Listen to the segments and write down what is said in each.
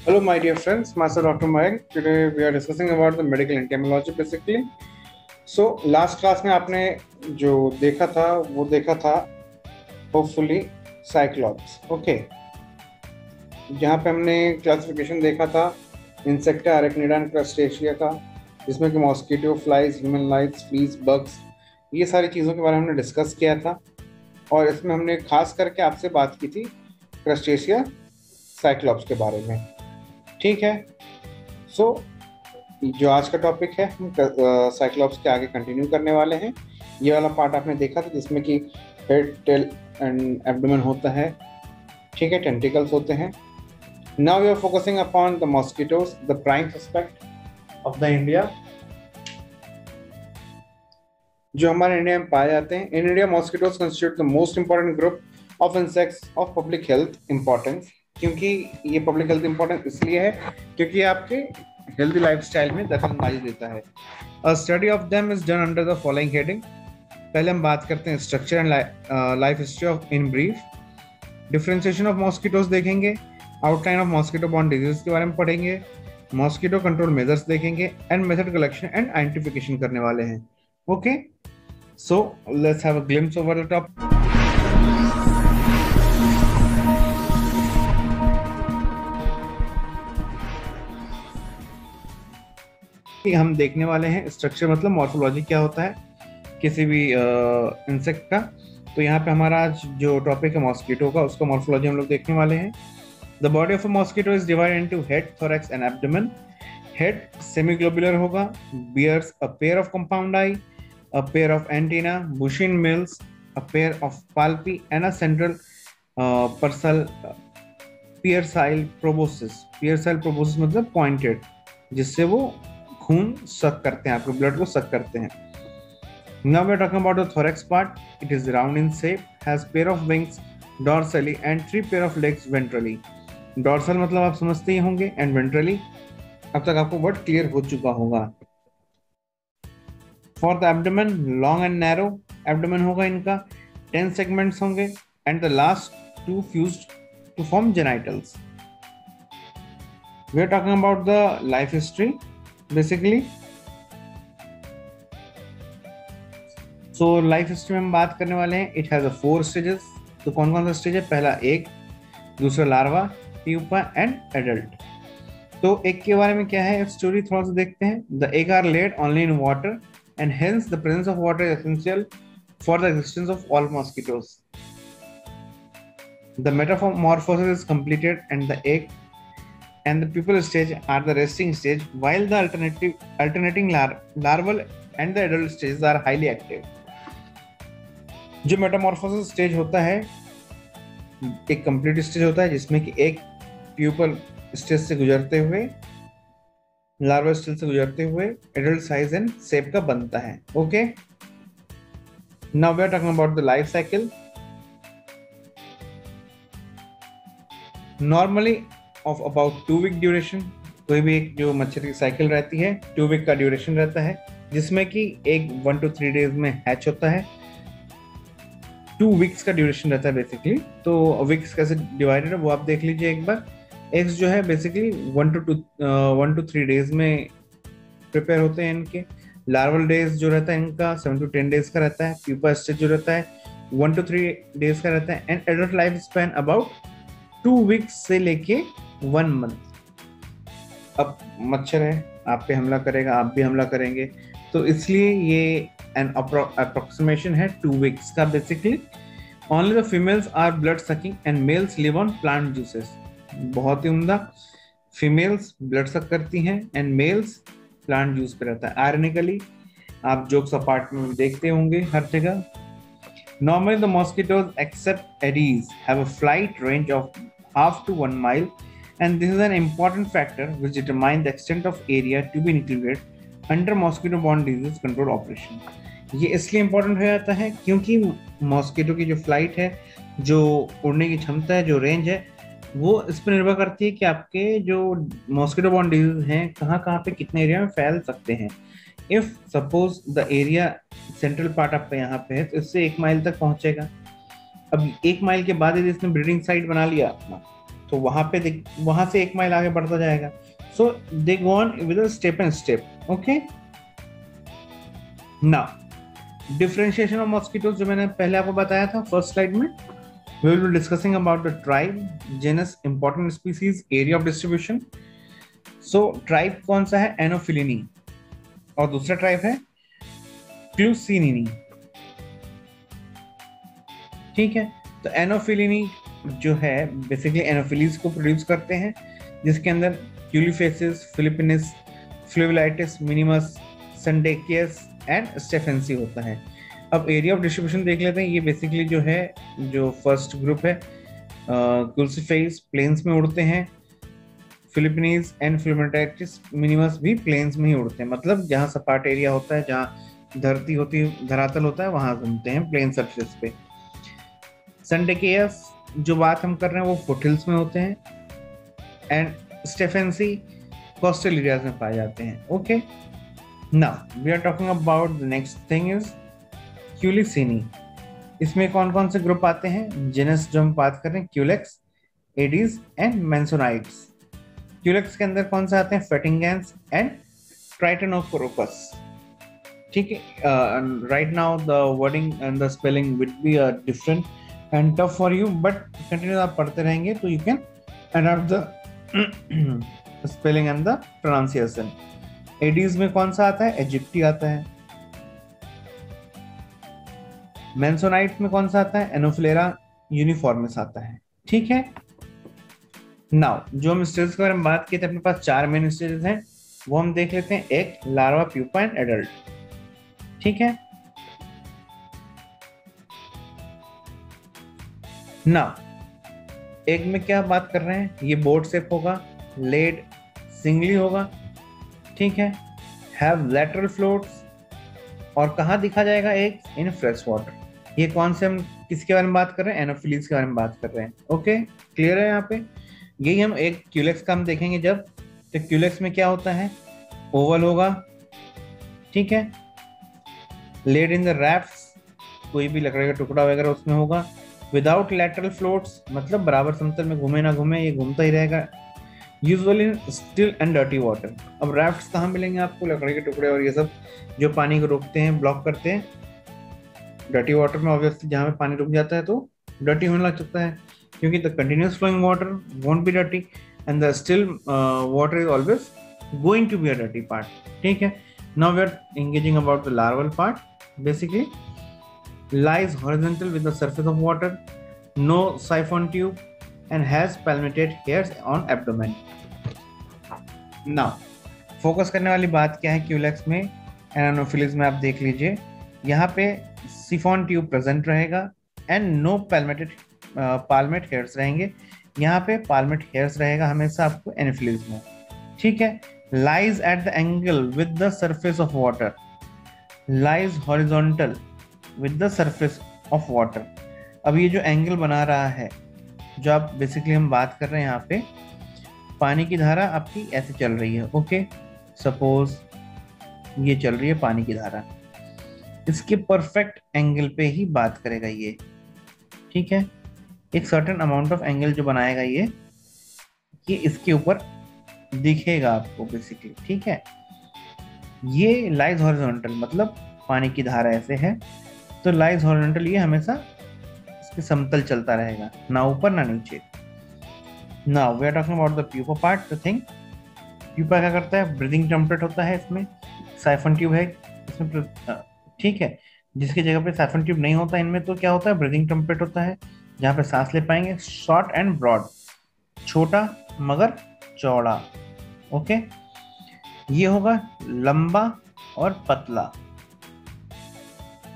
Hello, my dear friends. Myself, Dr. Mayank. Today we are discussing about the medical entomology basically. So last class में आपने जो देखा था वो देखा था होपफुली साइक्लॉप्स. ओके, जहाँ पे हमने क्लासिफिकेशन देखा था इंसेक्टा, अरेक्निडा एंड क्रस्टेशिया का, जिसमें कि mosquito, flies, human lights, fleas, bugs, ये सारी चीज़ों के बारे में हमने डिस्कस किया था. और इसमें हमने खास करके आपसे बात की थी क्रस्टेशिया साइक्लॉप्स के बारे में. ठीक है. सो जो आज का टॉपिक है हम साइक्लॉप्स के आगे कंटिन्यू करने वाले हैं. ये वाला पार्ट आपने देखा था जिसमें कि हेड, टेल एंड एब्डोमेन होता है. ठीक है, टेंटिकल्स होते हैं. Now we are focusing upon the mosquitoes, the prime suspect of the India, जो हमारे इंडिया में पाए जाते हैं. In India mosquitoes constitute the most important group of insects of public health importance. क्योंकि ये पब्लिक हेल्थ इंपॉर्टेंस इसलिए है क्योंकि ये आपके हेल्दी लाइफस्टाइल में दखलंदाजी देता है. A study of them is done under the following heading. पहले हम बात करते हैं structure and life history of in brief. Differentiation of mosquitoes देखेंगे, outline of mosquito borne disease के बारे में पढ़ेंगे, मॉस्किटो कंट्रोल मेजर्स देखेंगे and method collection and identification करने वाले हैं. Okay, so let's have a glimpse over the top. हम देखने वाले हैं स्ट्रक्चर मतलब मॉर्फोलॉजी क्या होता है किसी भी इंसेक्ट का. तो यहाँ पे हमारा आज जो टॉपिक है मॉस्किटो का, उसका मॉर्फोलॉजी हम लोग देखने वाले हैं. The body of a mosquito is divided into head, thorax and abdomen. Head semi globular होगा, bears a pair of compound eye, a pair of antenna, bushing mills, a pair of palpi and a central parcel piercing proboscis. Piercing proboscis मतलब pointed, जिससे वो खून सक करते हैं, आपके blood को सक करते हैं. Now we are talking about the thorax part. It is round in shape, has pair of wings dorsally and 3 pair of legs ventrally. Dorsal मतलब आप समझते ही होंगे and ventrally अब तक आपको वर्ड क्लियर हो चुका होगा. For the abdomen, long and narrow abdomen होगा इनका, 10 segments होंगे and the last 2 fused to form genitals. We are talking about the life history basically. So life history में हम बात करने वाले हैं. It has a 4 stages. तो कौन कौन सा स्टेज है? पहला एग, दूसरा लार्वा, प्यूपा एंड एडल्ट. तो एग के बारे में क्या है स्टोरी थोड़ा सा देखते हैं. The egg are laid only in water and hence the presence of water is essential for the existence of all mosquitoes. The metamorphosis is completed and the egg and the pupal stage are the resting stage while the alternating larval and the adult stages are highly active. जो Metamorphosis stage होता है एक complete stage होता है जिसमें कि एक pupal stage से गुजरते हुए, लार्वा स्टेज से गुजरते हुए एडल्ट साइज एंड शेप का बनता है. Okay, now we are talking about the life cycle. Normally of about 2 week duration. कोई भी एक जो मच्छर की साइकिल रहती है 2 वीक का ड्यूरेशन रहता है, जिसमें कि एक 1 to 3 डेज में हैच होता है. 2 वीक्स का ड्यूरेशन रहता है बेसिकली. तो वीक्स कैसे डिवाइडेड है वो आप देख लीजिए एक बार. एग्स जो है बेसिकली 1 to 3 डेज में प्रिपेयर होते हैं इनके. लार्वल डेज जो रहता है इनका 7 to 10 डेज का रहता है. प्यूपा स्टेज जो रहता है 1 to 3 डेज का रहता है. And adult life span about 2 weeks से लेके 1 मंथ. अब मच्छर है, आप पे हमला करेगा, आप भी हमला करेंगे, तो इसलिए ये एन अप्रोक्सीमेशन है 2 वीक्स का basically. Only the females are blood sucking and males live on plant juices. बहुत ही उम्दा. फीमेल्स ब्लड सक करती हैं एंड मेल्स प्लांट जूस पे रहता है. आयरनिकली आप जोक्स अपार्ट में देखते होंगे हर जगह. Normally, the mosquitoes, except Aedes, have a flight range of half to 1 mile, and this is an important factor which determines the extent of area to be included under mosquito-borne disease control operation. ये इसलिए important हो जाता है क्योंकि mosquito की जो flight है, जो उड़ने की क्षमता है, जो रेंज है, वो इस पर निर्भर करती है कि आपके जो मॉस्किटो बॉर्न डिजीज हैं कहाँ कहाँ पे कितने एरिया में फैल सकते हैं. If suppose the area central part आपका यहाँ पे है तो इससे 1 माइल तक पहुंचेगा. अब 1 माइल के बाद यदि इसने ब्रीडिंग साइट बना लिया अपना, तो वहां से 1 माइल आगे बढ़ता जाएगा. So they go on with step and step. Okay, now differentiation of mosquitoes जो मैंने पहले आपको बताया था फर्स्ट स्लाइड में. We will be discussing about the tribe, genus, important species, area of distribution. So tribe कौन सा है? Anophelini. और दूसरा ट्राइब है Clucinini. ठीक है, तो Anophelini जो है बेसिकली एनोफिलीज को प्रोड्यूस करते हैं, जिसके अंदर क्यूलिफेसिस, फिलिपिनिस, फ्लुविलाइटिस मिनिमस, संडेकियस एंड स्टेफेंसी होता है. अब एरिया ऑफ डिस्ट्रीब्यूशन देख लेते हैं. ये बेसिकली जो है, जो फर्स्ट ग्रुप है, क्रूसीफेस प्लेन्स में उड़ते हैं. फिलिपिनीज एंड फ्लुमेटाइटिस मिनिमस भी प्लेन्स में ही उड़ते हैं, मतलब जहाँ सपाट एरिया होता है, जहाँ धरती होती है, धरातल होता है, वहां घूमते हैं प्लेन सरफेस पे. संडेकियस जो बात हम कर रहे हैं वो फुटहिल्स में होते हैं. एंड स्टेफेंसी कोस्टल एरियाज में पाए जाते हैं. Okay, now we are talking about the next thing is culicini. इसमें कौन कौन से ग्रुप आते हैं? जेनस जो हम बात कर रहे हैं, culex, aedes and mansonioides. Culex के अंदर कौन सा आते हैं? Fatigans and tritaeniorhynchus. ठीक है, right now the wording and the spelling will be different and tough for you, but continue आप पढ़ते रहेंगे तो you can adopt the spelling and the pronunciation. Aedes में कौन सा आता है? इजिप्टी आता है. मेंसोनाइट में कौन सा आता है? एनोफिलेरा यूनिफॉर्मिस आता है. ठीक है, नाउ जो हम स्टेजेस के बारे में बात किए थे, अपने पास 4 मेन स्टेजेस हैं, वो हम देख लेते हैं. एक लार्वा, प्यूपा एंड एडल्ट. ठीक है, नाउ एक में क्या बात कर रहे हैं? ये बोर्ड शेप होगा, लेड सिंगली होगा. ठीक है, हैव लेटरल फ्लोट्स, और कहाँ दिखा जाएगा? एक इन फ्रेश वाटर. ये कौन से, हम किसके बारे में बात कर रहे हैं? एनोफिलीज के बारे में बात कर रहे हैं. ओके, क्लियर है यहाँ पे? यही हम एक क्यूलेक्स का हम देखेंगे जब. तो क्यूलेक्स में क्या होता है? ओवल होगा. ठीक है, लेड इन द रैफ्ट्स, कोई भी लकड़ी का टुकड़ा वगैरह उसमें होगा. विदाउट लैटरल फ्लोट्स, मतलब बराबर समतल में घूमे ना घूमे, ये घूमता ही रहेगा. Usually in still and dirty water. अब राफ्ट्स कहाँ मिलेंगे आपको? लकड़ी के टुकड़े और ये सब जो पानी को रोकते हैं, ब्लॉक करते हैं. डर्टी वाटर में ऑब्वियसली जहाँ पे पानी रुक जाता है तो डर्टी होने लग सकता है, क्योंकि the continuous flowing water won't be dirty and the still water is always going to be a dirty part. ठीक है, now we are engaging about the larval part. Basically lies horizontal with the surface of water, no siphon tube and has palmated hairs on abdomen. Now focus करने वाली बात क्या है? Culex में, एनानोफिलीज में आप देख लीजिए, यहाँ पे सिफॉन ट्यूब प्रेजेंट रहेगा एंड नो पाल्मेट हेयर्स रहेंगे. यहाँ पे पाल्मेट हेयर्स रहेगा हमेशा आपको एनाफिलीज में. ठीक है, lies at the angle with the surface of water, lies horizontal with the surface of water. अब ये जो एंगल बना रहा है, जो आप बेसिकली हम बात कर रहे हैं, यहाँ पे पानी की धारा आपकी ऐसे चल रही है. ओके, सपोज ये चल रही है पानी की धारा, इसके परफेक्ट एंगल पे ही बात करेगा ये. ठीक है, एक सर्टेन अमाउंट ऑफ एंगल जो बनाएगा ये इसके ऊपर दिखेगा आपको बेसिकली. ठीक है, ये लाइज हॉरिजॉन्टल, मतलब पानी की धारा ऐसे है, तो लाइज हॉरिजॉन्टल ये हमेशा इसके समतल चलता रहेगा, ना ऊपर ना नीचे. Now we are talking about the pupa part. The thing, pupa क्या करता है? ब्रीदिंग टेम्पलेट होता है, इसमें साइफन ट्यूब है इसमें. ठीक है, जिसकी जगह पे साइफन ट्यूब नहीं होता इनमें, तो क्या होता है? ब्रीदिंग टेम्पलेट होता है, जहाँ पे सांस ले पाएंगे. शॉर्ट एंड ब्रॉड, छोटा मगर चौड़ा. ओके, ये होगा लंबा और पतला.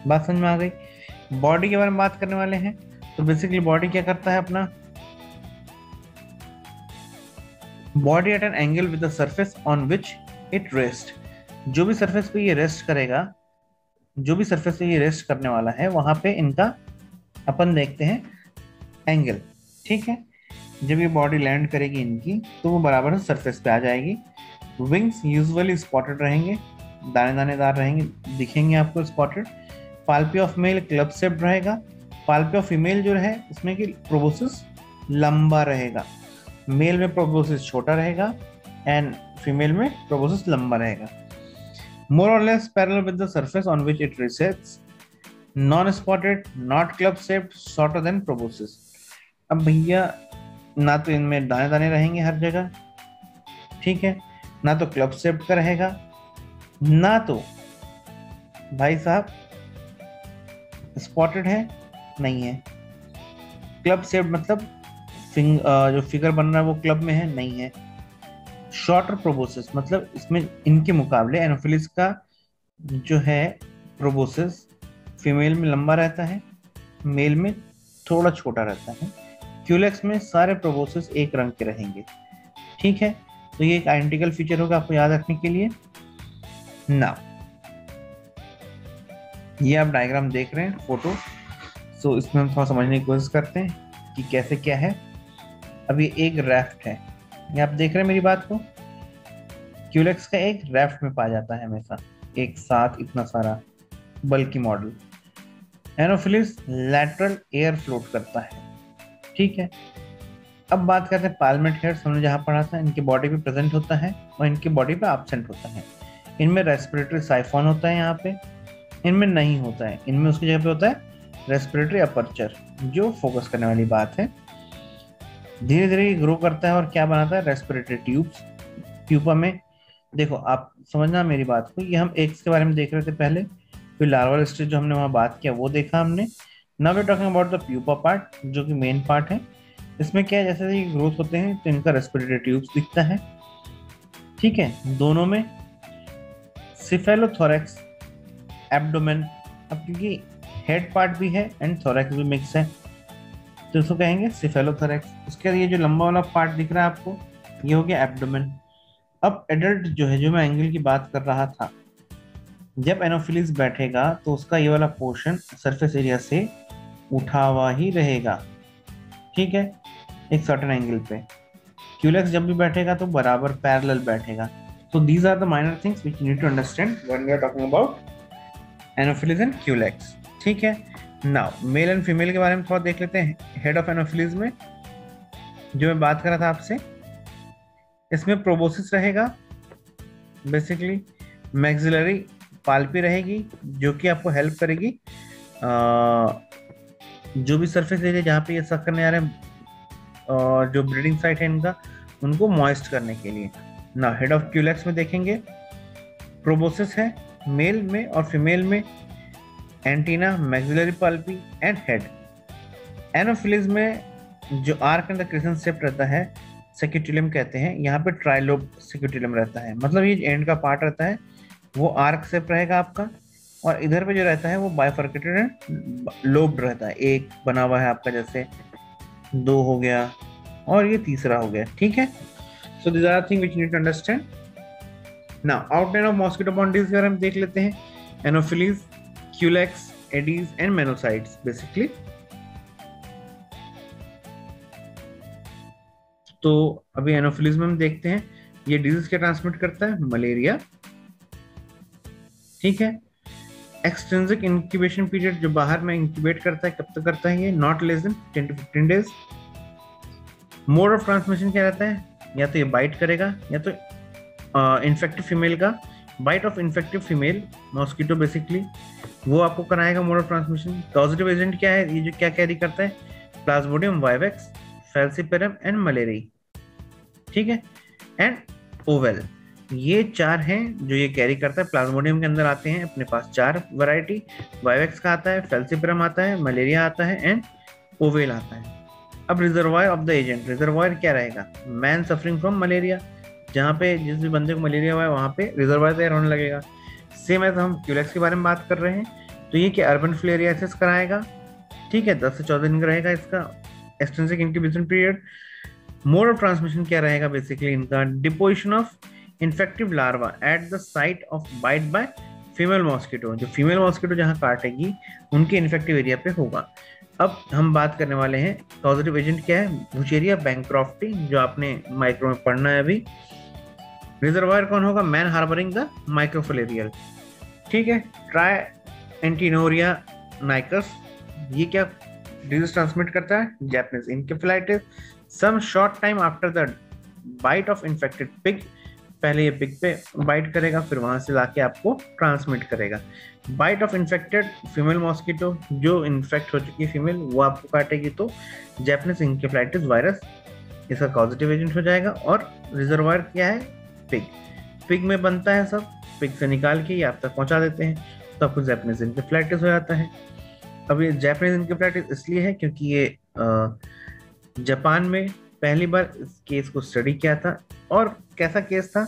बात समझ में आ गई? बॉडी के बारे में बात करने वाले हैं. तो बेसिकली बॉडी क्या करता है अपना? Body at an angle with the surface on which it rest. जो भी सरफेस पे ये रेस्ट करेगा, जो भी सरफेस पे ये रेस्ट करने वाला है, वहां पे इनका अपन देखते हैं एंगल. ठीक है, जब ये बॉडी लैंड करेगी इनकी, तो वो बराबर सरफेस पे आ जाएगी. विंग्स यूजुअली स्पॉटेड रहेंगे, दाने दानेदार रहेंगे, दिखेंगे आपको spotted. Palpi of male club shaped रहेगा. पाल्पी ऑफ फीमेल जो है, इसमें कि प्रोबोसिस लंबा रहेगा. मेल में प्रोबोसिस छोटा रहेगा एंड फीमेल में प्रोबोसिस लंबा रहेगा। मोर और less parallel with the surface on which it receipts, non spotted, not club shaped, shorter than proboscis. अब भैया ना तो इनमें दाने दाने रहेंगे हर जगह, ठीक है, ना तो क्लब शेप्ड का रहेगा, ना तो भाई साहब स्पॉटेड है, नहीं है। क्लब शेप मतलब जो फिगर बन रहा है वो क्लब में है, नहीं है। शॉर्टर प्रोबोसिस मतलब इसमें इनके मुकाबले एनोफिलिस का जो है प्रोबोसिस फीमेल में लंबा रहता है, मेल में थोड़ा छोटा रहता है। क्यूलेक्स में सारे प्रोबोसिस एक रंग के रहेंगे, ठीक है। तो ये एक आइडेंटिकल फीचर होगा आपको याद रखने के लिए। ना ये आप डायग्राम देख रहे हैं फोटो, सो इसमें हम थोड़ा समझने की कोशिश करते हैं कि कैसे क्या है। अब ये एक रैफ्ट है, ये आप देख रहे हैं मेरी बात को, क्यूलेक्स का एक रैफ्ट में पाया जाता है हमेशा एक साथ इतना सारा बल्कि model. Anopheles lateral air float करता है, ठीक है। अब बात करते हैं पार्लियामेंट हेड्स, हमने जहाँ पढ़ा था इनके बॉडी पे प्रेजेंट होता है और इनकी बॉडी पे एब्सेंट होता है। इनमें रेस्पिरेटरी साइफोन होता है, यहाँ पे इनमें नहीं होता है, इनमें उसकी जगह पे होता है रेस्पिरेटरी अपर्चर, जो फोकस करने वाली बात है। धीरे धीरे ग्रो करता है और क्या बनाता है, रेस्पिरेटरी ट्यूब्स। प्यूपा में देखो, आप समझना मेरी बात को, ये हम एग्स के बारे में देख रहे थे पहले, फिर लार्वल स्टेज जो हमने वहाँ बात किया वो देखा हमने। Now we are talking about the pupa part, जो कि मेन पार्ट है। इसमें क्या है, जैसे जैसे ग्रोथ होते हैं तो इनका रेस्पिरेटरी ट्यूब्स दिखता है, ठीक है। दोनों में सिफेलोथोरैक्स, एब्डोमेन, अब क्योंकि हेड पार्ट भी है एंड थोरैक्स भी मिक्स है तो इसको कहेंगे सिफेलोथोरैक्स। उसके बाद ये जो लंबा वाला पार्ट दिख रहा है आपको, ये हो गया एब्डोमेन। अब एडल्ट जो है, जो मैं एंगल की बात कर रहा था, जब एनोफिलिस बैठेगा तो उसका ये वाला पोर्शन सरफेस एरिया से उठा हुआ ही रहेगा, ठीक है, एक सर्टेन एंगल पे। क्यूलेक्स जब भी बैठेगा तो बराबर पैरेलल बैठेगा। तो these are the minor things which you need to understand when we are talking about anopheles and culex, ठीक है। नाउ मेल एंड फीमेल के बारे में थोड़ा देख लेते हैं। हेड ऑफ एनोफिलिस में जो मैं बात कर रहा था आपसे, इसमें प्रोबोसिस रहेगा, बेसिकली मैक्सिलरी पाल्पी रहेगी, जो कि आपको हेल्प करेगी जो भी सरफेस एरिया जहाँ पे ये सक करने आ रहे हैं और जो ब्रीडिंग साइट है इनका, उनको मॉइस्ट करने के लिए। ना हेड ऑफ क्यूलेक्स में देखेंगे प्रोबोसिस है मेल में और फीमेल में, antenna, maxillary palpi and head. Anopheles में जो arc and the crescent shape रहता है सेक्यूटिलियम कहते हैं, यहाँ पे ट्राइलोब सेक्यूटिलियम रहता है, मतलब ये एंड का पार्ट रहता है वो आर्क शेप रहेगा आपका, और इधर पे जो रहता है वो बाइफर्केटेड एंड लोब्ड रहता है, एक बना हुआ है आपका, जैसे दो हो गया और ये तीसरा हो गया, ठीक है। So this are thing which you need to understand. Now outline of mosquito बॉन्डीज के बारे में देख लेते हैं। एनोफिलीज, क्यूलेक्स, एडीज एंड मेनोसाइट्स बेसिकली। तो अभी एनोफिलीज में हम देखते हैं ये डिजीज क्या ट्रांसमिट करता है, मलेरिया, ठीक है। एक्सटेंसिव इंक्यूबेशन पीरियड, जो बाहर में इंक्यूबेट करता है, कब तक करता है ये, not less than 10 to 15 days. Mode of transmission क्या रहता है, या तो ये बाइट करेगा या तो इन्फेक्टिव फीमेल का, bite of infective female mosquito basically वो आपको कराएगा mode of transmission. Positive agent क्या है, ये जो क्या कैरी करता है, plasmodium vivax, falciparum and malaria, ठीक है, एंड ओवेल। ये चार हैं जो ये कैरी करता है। प्लाज्मोडियम के अंदर आते हैं अपने पास 4 वैरायटी, वाइवेक्स का आता है, फैल्सिपेरम आता है, मलेरिया आता है एंड ओवेल आता है। अब reservoir of the agent, reservoir क्या रहेगा, मैन सफरिंग फ्रॉम मलेरिया, जहाँ पे जिस भी बंदे को मलेरिया हुआ है वहाँ पे रिजर्वायर तैयार होने लगेगा। सेम एज हम क्यूलेक्स के बारे में बात कर रहे हैं, तो ये क्या अर्बन फिलेरियासिस कराएगा, ठीक है, 10 से 14 दिन का रहेगा इसका extensive incubation period. Mode of transmission क्या रहेगा बेसिकली इनका, deposition of infective larva at the site of bite by female mosquito, जो फीमेल मॉस्किटो जहाँ काटेगी उनके इन्फेक्टिव एरिया पे होगा। अब हम बात करने वाले हैं पॉजिटिव एजेंट क्या है, वुचेरिया बैंक्रॉफ्टी, जो आपने माइक्रो में पढ़ना है अभी। रिजर्वायर कौन होगा, मैन हार्बरिंग द माइक्रोफिलेरियल, ठीक है। ट्राई एंटीनोरिया नाइकस, ये क्या डिजीज ट्रांसमिट करता है? Japanese encephalitis. Some short time after the bite of infected pig, पहले ये पिग पे बाइट करेगा, फिर वहां से लाके आपको ट्रांसमिट करेगा। Bite of infected female mosquito, जो इन्फेक्ट हो चुकी फीमेल वो आपको काटेगी तो जैपनीज इंकेफेलाइटिस वायरस इसका पॉजिटिव एजेंट हो जाएगा। और रिजर्वायर क्या है? पिग। पिग में बनता है सब, पिग से निकाल के ये आप तक पहुंचा देते हैं, तो आपको जैपनीज इंकेफेलाइटिस हो जाता है। अब ये जैपनीज इंकेफेलाइटिस इसलिए है क्योंकि ये जापान में पहली बार इस केस को स्टडी किया था। और कैसा केस था?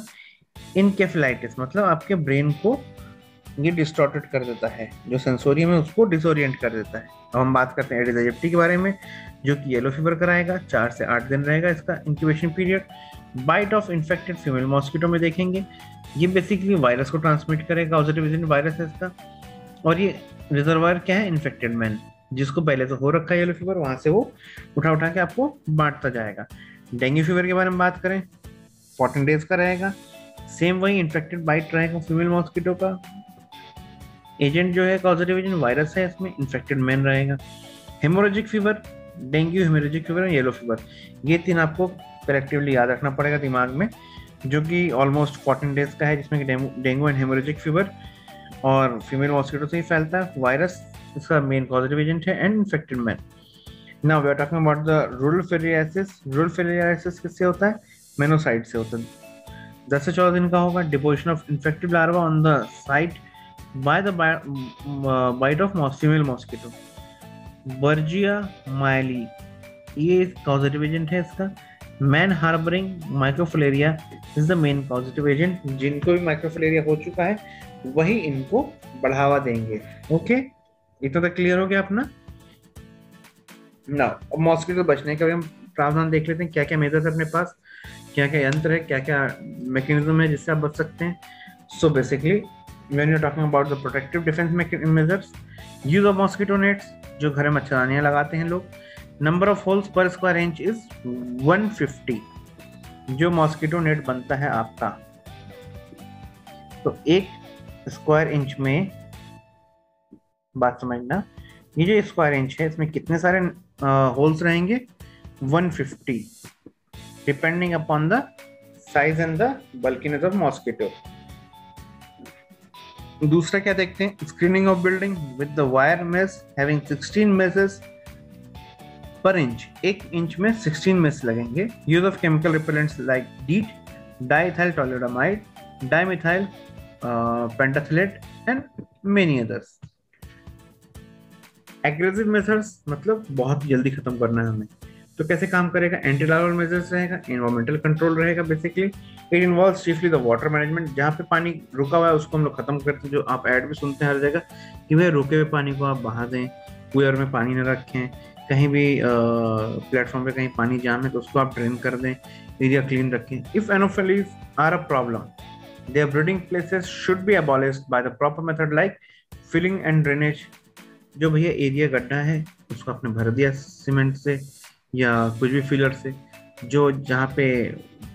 इंकेफेलाइटिस मतलब आपके ब्रेन को ये डिस्टॉर्टेड कर देता है, जो सेंसोरियम है उसको डिसोरिएंट कर देता है। अब हम बात करते हैं एडिस एजिप्टी के बारे में, जो कि येलो फीवर कराएगा, 4 से 8 दिन रहेगा इसका incubation period. Bite of infected female mosquito में देखेंगे, ये बेसिकली वायरस को ट्रांसमिट करेगा, पॉजिटिव एजेंट वायरस है इसका। और ये रिजर्वायर क्या है? इन्फेक्टेड मैन, जिसको पहले तो हो रखा है येलो फीवर, वहां से वो उठा उठा के आपको बांटता जाएगा। डेंगू फीवर के बारे में बात करें, 14 डेज का रहेगा, सेम वही इन्फेक्टेड बाइट रहेगा फीमेल मॉस्किटो का। एजेंट जो है पॉजिटिव एजेंट वायरस है, इसमें इन्फेक्टेड मैन रहेगा। Haemorrhagic fever, dengue, haemorrhagic fever और येलो फीवर, ये 3 आपको कलेक्टिवली याद रखना पड़ेगा दिमाग में, जो कि ऑलमोस्ट 14 डेज का है, जिसमें कि डेंगू एंड हेमोरेजिक फीवर और फीमेल मॉस्किटो से ही फैलता है। वायरस इसका मेन पॉजिटिव एजेंट है and infected man. Now we are talking about the rural filariasis. Rural filariasis किससे होता है? मेनोसाइट से होता है। 10 से 14 दिन का होगा। Deposition of infected larva on the site by the bite of female mosquito. Brugia malayi, ये पॉजिटिव एजेंट है इसका। Man harbouring microfilaria is the main positive agent. जिनको भी माइक्रोफिलेरिया हो चुका है वही इनको बढ़ावा देंगे। ओके, इतना तक क्लियर हो गया अपना? ना अब मॉस्किटो बचने का भी हम प्रावधान देख लेते हैं, क्या क्या मेथड है अपने पास, क्या क्या यंत्र है, क्या क्या मैकेनिज्म है जिससे आप बच सकते हैं। So basically when you are talking about the protective defence measures, use of mosquito nets, जो घर में मच्छरदानियां लगाते हैं लोग। नंबर ऑफ होल्स पर स्क्वायर इंच इज 150, जो मॉस्किटो नेट बनता है आपका, तो 1 स्क्वायर इंच में, बात समझना, ये जो स्क्वायर इंच है इसमें कितने सारे होल्स रहेंगे? 150, depending upon the size and the bulkiness of mosquito. दूसरा क्या देखते हैं? Screening of building with the wire mesh having 16 meshes per inch, 1 inch में 16 मेस लगेंगे। Use of chemical repellents like DEET, diethyl toluamide, dimethyl phthalate and many others. Aggressive methods मतलब बहुत जल्दी खत्म करना है हमें, तो कैसे काम करेगा? एंटी लार्वल मेजर्स रहेगा, एनवायरमेंटल कंट्रोल रहेगा। Basically it involves chiefly the water management, जहाँ पे पानी रुका हुआ है उसको हम लोग खत्म करते हैं। जो आप ऐड भी सुनते हैं हर जगह कि भाई रुके हुए पानी को आप बहा दें, कूलर में पानी न रखें, कहीं भी प्लेटफॉर्म पे कहीं पानी जाम है तो उसको आप ड्रेन कर दें, एरिया क्लीन रखें। If anopheles are a problem, their breeding places should be abolished by the proper method like filling and drainage. जो भैया एरिया गड्ढा है उसको आपने भर दिया सीमेंट से या कुछ भी फिलर से, जो जहाँ पे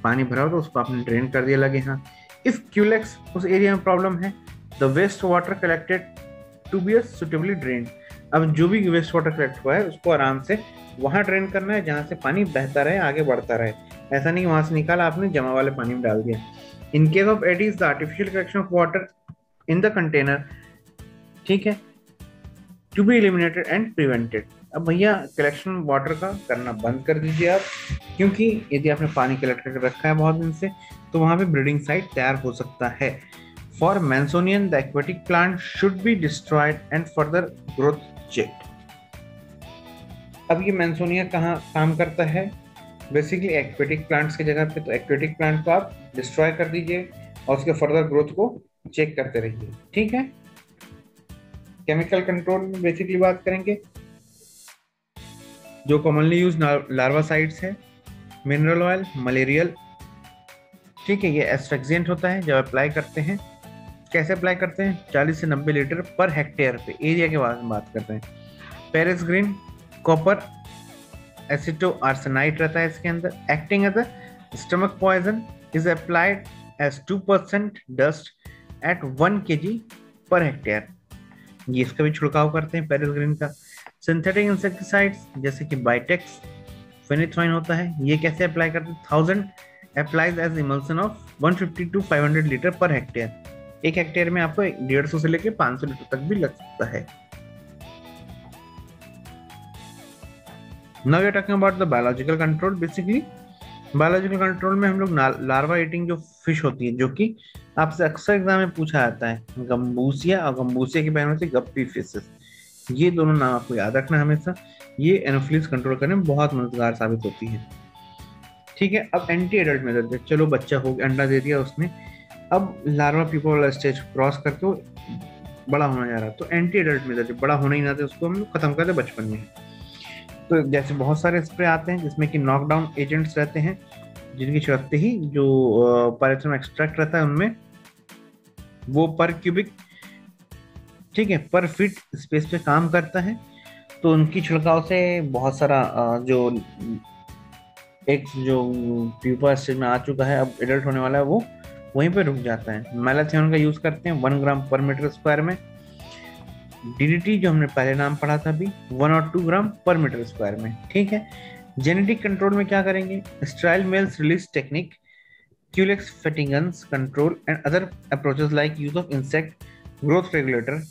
पानी भरा हो तो उसको आपने ड्रेन कर दिया लगे। हाँ, इफ क्यूलेक्स उस एरिया में प्रॉब्लम है, the waste water collected to be suitably drain. अब जो भी वेस्ट वाटर कलेक्ट हुआ है उसको आराम से वहां ड्रेन करना है जहां से पानी बहता रहे, आगे बढ़ता रहे। ऐसा नहीं वहां से निकाला आपने जमा वाले पानी में डाल दिया। In case of aedes the artificial collection of water in the container, ठीक है, to be eliminated and prevented. अब भैया कलेक्शन वाटर का करना बंद कर दीजिए आप, क्योंकि यदि आपने पानी कलेक्ट करके रखा है बहुत दिन से तो वहां पे ब्रीडिंग साइट तैयार हो सकता है। For mansonian the aquatic plant should be destroyed and further growth check. अब ये मैंसोनिया कहाँ काम करता है? बेसिकली एक्वेटिक प्लांट्स की जगह पे, तो एक्वेटिक प्लांट को आप डिस्ट्रॉय कर दीजिए और उसके फर्दर ग्रोथ को चेक करते रहिए, ठीक है। केमिकल कंट्रोल में बेसिकली बात करेंगे, जो कॉमनली यूज लार्वासाइड्स है, मिनरल ऑयल, मलेरियल, ठीक है, ये एस्फेक्सिएंट होता है। जब अप्लाई करते हैं, कैसे अप्लाई करते हैं? 40 से 90 लीटर पर हेक्टेयर पे, एरिया के बाद में बात करते हैं। Paris green copper acetoarsenite रहता है इसके अंदर। Acting as a stomach poison is applied as 2% dust at 1 kg पर हेक्टेयर। ये इसका भी छिड़काव करते हैं पेरिस ग्रीन का। सिंथेटिक इंसेक्टिसाइड्स जैसे कि बाइटेक्स, फेनिथ्राइन होता है, ये कैसे अप्लाई करते हैं? 1000 applies as emulsion of 150 to 500 litre पर हेक्टेयर। एक हेक्टेयर में आपको 150 से लेकर 500 लीटर तक भी लग सकता है। Now we are talking about the biological control. Basically biological control में हम लोग लार्वा ईटिंग जो फिश होती है, जो कि आपसे अक्सर एग्जाम में पूछा जाता है, गम्बूसिया और गम्बूसिया की बहन होती है गप्पी फिशेस, ये दोनों नाम आपको याद रखना हमेशा। ये एनोफिलीज कंट्रोल करने में बहुत मददगार साबित होती है। ठीक है, अब एंटी एडल्ट मेथड, चलो बच्चा हो गया, अंडा दे दिया उसने, अब लार्वा प्यूपा वाला स्टेज क्रॉस करके वो बड़ा होना जा रहा है, तो एंटी एडल्ट मेथड, बड़ा होना ही ना दे उसको, हम लोग खत्म करते बचपन में। तो जैसे बहुत सारे स्प्रे आते हैं जिसमें कि नॉकडाउन एजेंट्स रहते हैं, जिनकी छिड़कते ही जो पायरेथ्रम एक्सट्रैक्ट रहता है उनमें वो पर क्यूबिक, ठीक है, पर फीट स्पेस पे काम करता है। तो उनकी छिड़काव से बहुत सारा जो एक जो प्यूपा स्टेज में आ चुका है, अब एडल्ट होने वाला है, वो वहीं पे रुक जाता है। मैलाथियोन का यूज करते हैं 1 ग्राम पर मीटर स्क्वायर में। डीडीटी जो हमने पहले नाम पढ़ा था अभी, 1 और 2 ग्राम पर मीटर स्क्वायर में। ठीक है, जेनेटिक कंट्रोल में क्या करेंगे? Sterile males release technique, culex fatigans control and other approaches like use of insect growth regulator,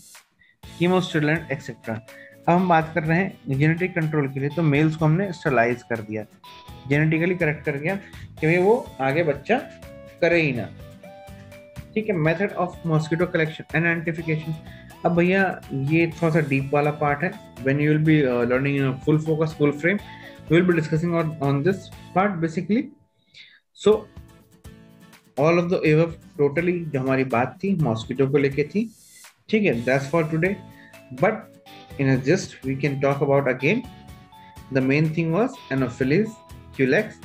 chemostimulant etcetera. अब हम बात कर रहे हैं जेनेटिक कंट्रोल के लिए, तो मेल्स को हमने स्टरलाइज कर दिया, जेनेटिकली करेक्ट कर दिया कि भाई वो आगे बच्चा करे ही ना। ठीक है, method of mosquito collection and identification. अब भैया ये थोड़ा सा डीप वाला पार्ट है, when you will be learning in full focus full frame, we will be discussing on this part basically. So all of the above totally जो हमारी बात थी मॉस्किटो को लेके थी। ठीक है, that's for today, but in a just we can talk about again. The main thing was anopheles, culex,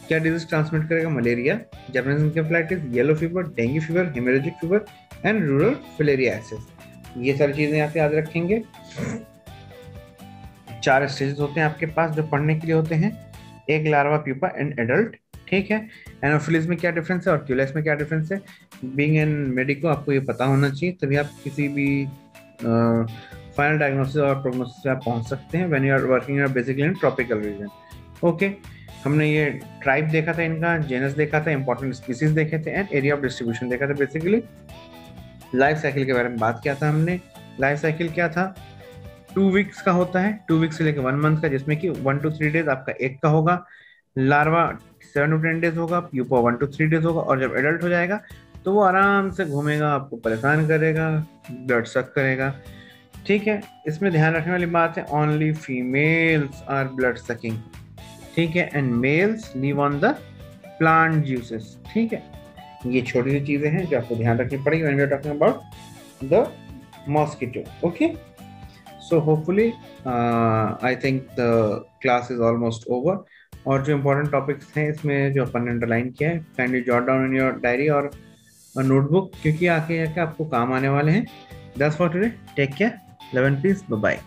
क्या डिजीज ट्रांसमिट करेगा? Malaria, Japanese encephalitis, yellow fever, dengue fever, haemorrhagic fever and rural filariasis. ये सारी चीजें आप याद रखेंगे। 4 stages होते हैं आपके पास जो पढ़ने के लिए होते हैं, एक लार्वा, प्यूपा एंड एडल्ट। ठीक है, एनोफिलीज में क्या डिफरेंस है और क्यूलेक्स में क्या डिफरेंस है? बीइंग एन मेडिको आपको ये पता होना चाहिए, तभी आप किसी भी फाइनल डायग्नोसिस और प्रोग्नोसिस पे आप पहुंच सकते हैं when you are working basically in tropical region. Okay, हमने ये ट्राइब देखा था, इनका जेनस देखा था, इंपॉर्टेंट स्पीसीज देखे थे एंड एरिया ऑफ डिस्ट्रीब्यूशन देखा था। बेसिकली लाइफ साइकिल के बारे में बात किया था हमने। लाइफ साइकिल क्या था? 2 वीक्स का होता है, 2 वीक्स से लेकर 1 मंथ का, जिसमें कि 1 to 3 डेज आपका एग का होगा, लार्वा 7 to 10 डेज होगा, प्यूपा 1 to 3 डेज होगा, और जब एडल्ट हो जाएगा तो वो आराम से घूमेगा, आपको परेशान करेगा, ब्लड सक करेगा। ठीक है, इसमें ध्यान रखने वाली बात है, only females are blood sucking. ठीक है, and males live on the plant juices. ठीक है, ये छोटी सी चीजें हैं जो आपको ध्यान रखनी पड़ेगी when we are talking about the mosquito. Okay, so hopefully I think the class is almost over, और जो इम्पोर्टेंट टॉपिक्स हैं इसमें जो अपन ने अंडरलाइन किया है, kindly jot down in your diary और नोटबुक, क्योंकि आके जाके आपको काम आने वाले हैं। That's for today, take care, love and peace, bye bye.